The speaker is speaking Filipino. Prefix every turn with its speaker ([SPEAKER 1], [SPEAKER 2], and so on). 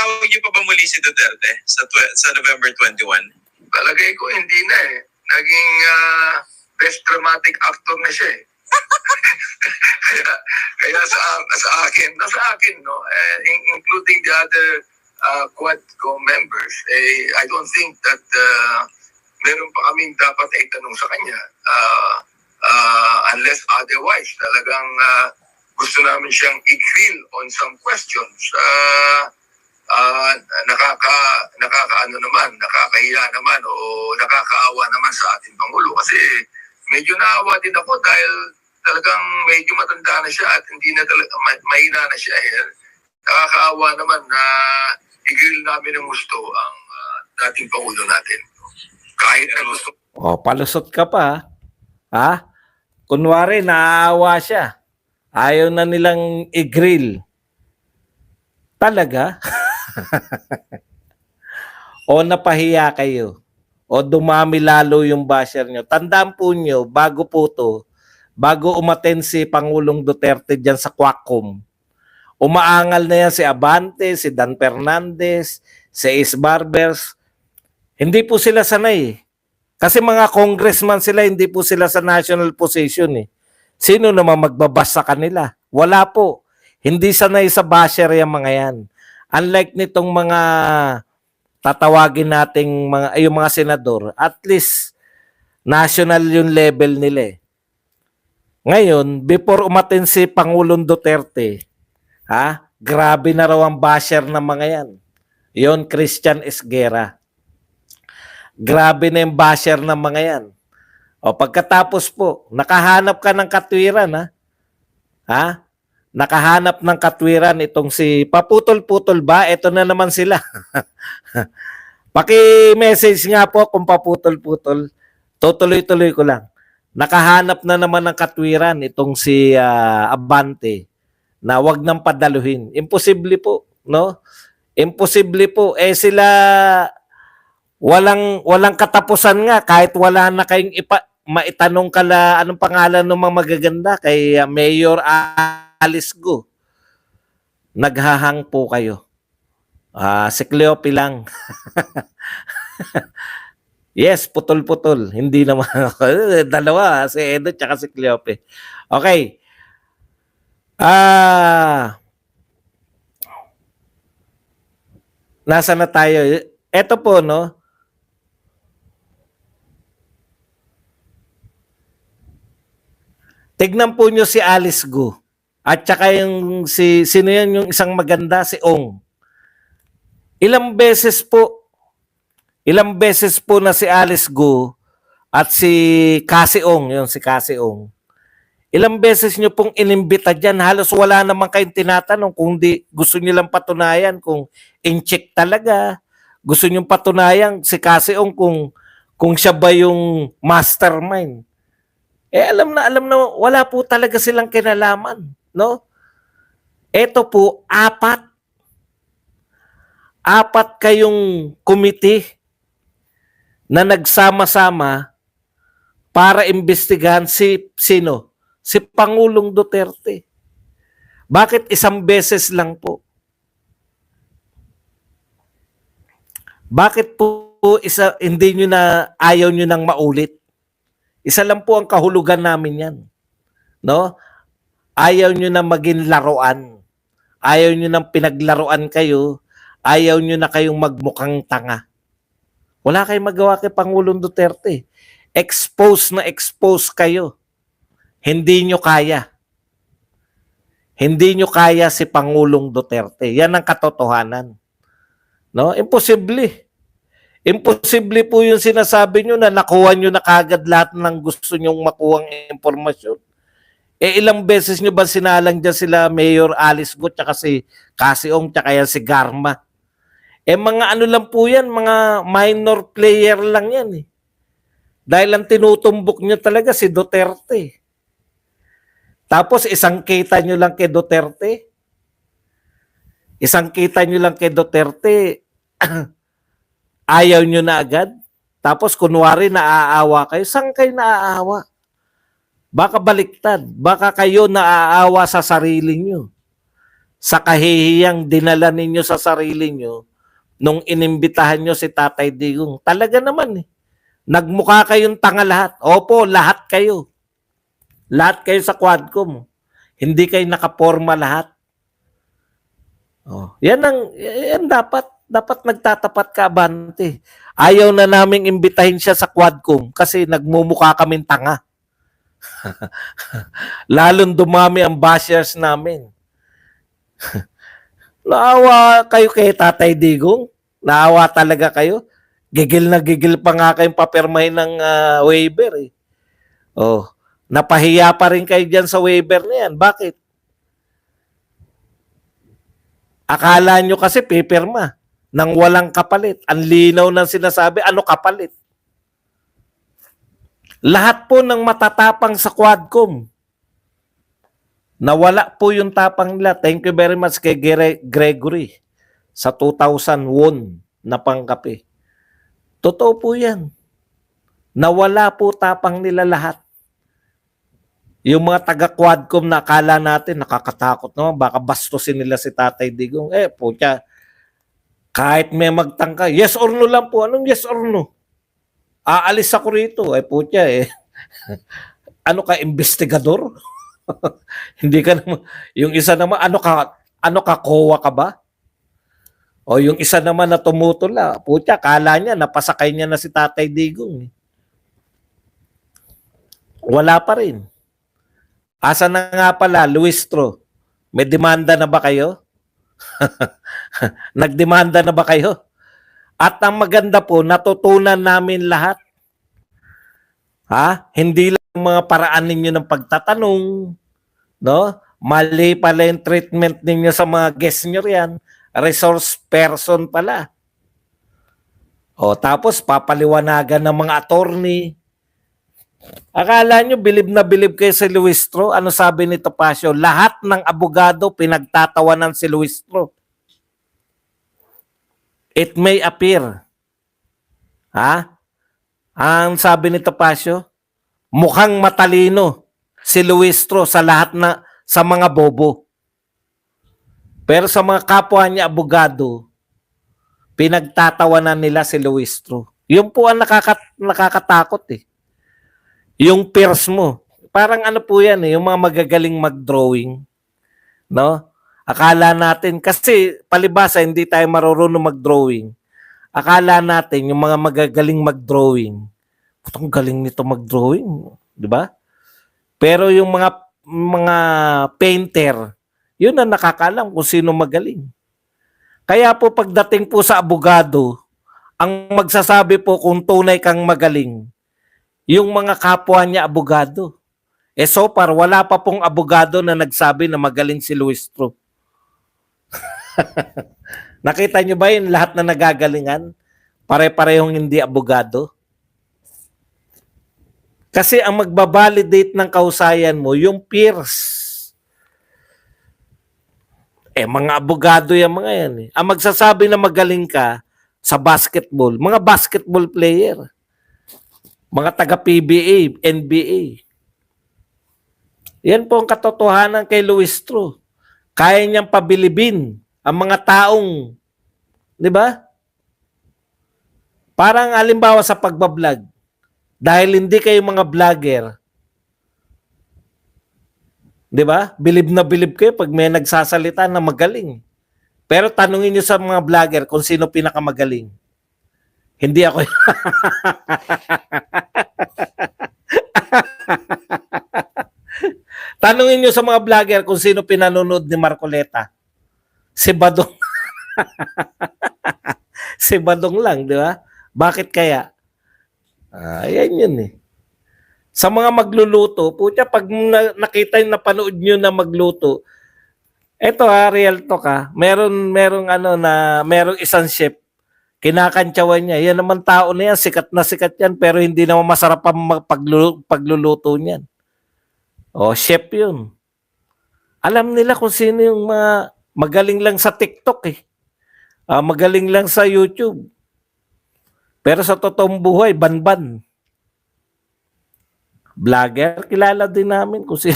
[SPEAKER 1] Matatawag niyo pa ba muli si Duterte sa November 21?
[SPEAKER 2] Palagay ko hindi na eh. Naging best dramatic actor na siya eh. kaya sa akin, no, including the other Quadco members, I don't think that meron pa kaming dapat na itanong sa kanya unless otherwise talagang gusto namin siyang i-grill on some questions. Nakakahiya naman o nakakaawa naman sa ating Pangulo kasi medyo naawa din ako dahil talagang medyo matanda na siya at hindi na talaga mahina na siya. Nakakaawa naman na i-grill namin ng gusto ang dating Pangulo natin. Kahit na gusto.
[SPEAKER 3] Palusot ka pa. Ha? Kunwari, naaawa siya. Ayaw na nilang i-grill. Talaga? O napahiya kayo? O dumami lalo yung basher nyo? Tandaan po nyo, bago umaten si Pangulong Duterte dyan sa Quacom, umaangal na yan si Abante, si Dan Fernandez, si Ace Barbers. Hindi po sila sanay. Kasi mga congressman sila, hindi po sila sa national position eh. Sino naman magbabas sa kanila? Wala po. Hindi sanay sa basher yung mga yan. Unlike nitong mga tatawagin nating yung mga senador, at least national yung level nila eh. Ngayon, before umatin si Pangulong Duterte, grabe na raw ang basher ng mga yan. Yon, Christian Esguerra. Grabe na yung basher ng mga yan. O pagkatapos po, nakahanap ka ng katwiran, nakahanap ng katwiran itong si paputol-putol ba? Ito na naman sila. Paki-message nga po kung paputol-putol. Tutuloy-tuloy ko lang. Nakahanap na naman ng katwiran itong si Abante na wag nang padaluhin. Imposible po, no? Imposible po. Sila walang katapusan nga kahit wala na kayong maitanong kala anong pangalan ng mga magaganda kay Mayor Alice Go. Naghahang po kayo. Si Cleope lang. Yes, putol-putol. Hindi naman ako. Dalawa, si Edo tsaka si Cleope. Okay. Nasa na tayo? Ito po, no? Tignan po nyo si Alice Go. At saka yung sino yan yung isang maganda, si Ong. Ilang beses po na si Alice Go at si Cassie Ong, yung si Cassie Ong. Ilang beses nyo pong inimbita dyan, halos wala naman kayong tinatanong kung gusto nyo lang patunayan kung in-check talaga. Gusto nyo patunayan si Cassie Ong kung siya ba yung mastermind. Alam na wala po talaga silang kinalaman, no? Ito po, apat kayong committee na nagsama-sama para imbestigahan sino? Si Pangulong Duterte. Bakit isang beses lang po? Bakit po hindi nyo ayaw nyo nang maulit? Isa lang po ang kahulugan namin yan. No? Ayaw nyo na maging laruan. Ayaw nyo nang pinaglaruan kayo. Ayaw nyo na kayong magmukhang tanga. Wala kayong magawa kay Pangulong Duterte. Expose na expose kayo. Hindi nyo kaya. Hindi nyo kaya si Pangulong Duterte. Yan ang katotohanan. No? Imposible. Imposible po yung sinasabi nyo na nakuha nyo na kagad lahat ng gusto nyong makuhang impormasyon. Ilang beses nyo ba sinalang dyan sila Mayor Alice Go, tsaka si Cassie Ong, tsaka yan si Garma? Mga ano lang po yan, mga minor player lang yan eh. Dahil ang tinutumbok nyo talaga si Duterte. Tapos isang kita nyo lang kay Duterte. Isang kita nyo lang kay Duterte. Ayaw nyo na agad. Tapos kunwari naaawa kayo. Saan kayo naaawa? Baka baliktad. Baka kayo naaawa sa sarili nyo. sa kahihiyang dinala ninyo sa sarili nyo nung inimbitahan nyo si Tatay Digong. Talaga naman eh. Nagmukha kayong tanga lahat. Opo, lahat kayo. Lahat kayo sa Quadcom. Hindi kayo nakaporma lahat. Oh, yan dapat nagtatapat ka, Abante. Ayaw na naming imbitahin siya sa Quadcom kasi nagmumukha kaming tanga. Lalong dumami ang bashers namin. Naawa kayo kay Tatay Digong? Naawa talaga kayo? Gigil na gigil pa nga kayong papirmahin ng waiver eh. Oh, napahiya pa rin kayo dyan sa waiver na yan. Bakit? Akala nyo kasi pipirma nang walang kapalit. Ang linaw ng sinasabi, ano kapalit? Lahat po ng matatapang sa Quadcom, nawala po yung tapang nila. Thank you very much kay Gregory sa 2001 na pangkape. Totoo po yan. Nawala po tapang nila lahat. Yung mga taga-Quadcom na akala natin, nakakatakot naman, baka bastusin nila si Tatay Digong. Pucha, kahit may magtangka, yes or no lang po. Anong yes or no? Aalis ako rito. Pucha ano ka, investigador? Hindi ka naman, yung isa naman, ano ka, kowa ka ba? O yung isa naman na tumutula, pucha, kala niya, napasakay niya na si Tatay Digong. Wala pa rin. Asa na nga pala, Luistro, may demanda na ba kayo? Nagdemanda na ba kayo? At ang maganda po, natutunan namin lahat. Hindi lang mga paraan ninyo ng pagtatanong, no? Mali pala yung treatment ninyo sa mga guests nyo riyan. Resource person pala. O tapos papaliwanagan ng mga attorney. Akala nyo bilib na bilib kayo si Luistro? Ano sabi ni Topacio? Lahat ng abogado pinagtatawanan si Luistro. It may appear. Ang sabi ni Topacio, mukhang matalino si Luistro sa sa mga bobo. Pero sa mga kapwa niya abogado, pinagtatawanan nila si Luistro. Yun po ang nakakatakot eh. Yung peers mo. Parang ano po yan eh, yung mga magagaling mag-drawing. No? Akala natin, kasi palibasa hindi tayo marunong mag-drawing. Akala natin yung mga magagaling mag-drawing, putong galing nito mag-drawing. Di ba? Pero yung mga painter, yun ang nakakalam kung sino magaling. Kaya po pagdating po sa abogado, ang magsasabi po kung tunay kang magaling, yung mga kapwa niya abogado. So far, wala pa pong abogado na nagsabi na magaling si Luistro. Nakita niyo ba yung lahat na nagagalingan? Pare-parehong hindi abogado? Kasi ang magbabalidate ng kausayan mo, yung peers. Mga abogado yung mga yan. Ang magsasabi na magaling ka sa basketball, mga basketball player. Mga taga-PBA, NBA. Yan po ang katotohanan kay Luistro. Kaya niyang pabilibin ang mga taong, di ba? Parang halimbawa sa pagbablog, dahil hindi kayo mga vlogger, di ba? Bilib na bilib kayo pag may nagsasalita na magaling. Pero tanungin niyo sa mga vlogger kung sino pinakamagaling. Hindi ako. Tanungin niyo sa mga vlogger kung sino pinanonood ni Marcoleta. Si Badong. Si Badong lang, di ba? Bakit kaya? Ayan yun eh. Sa mga magluluto, putya, pag nakita yung napanood nyo na magluto, eto real talk merong isang chef, kinakantsawan niya, yan naman tao na yan, sikat na sikat yan, pero hindi naman masarap ang pagluluto niyan. Chef yun. Alam nila kung sino yung mga magaling lang sa TikTok eh. Magaling lang sa YouTube. Pero sa totoong buhay, banban. Vlogger, kilala din namin kung sino.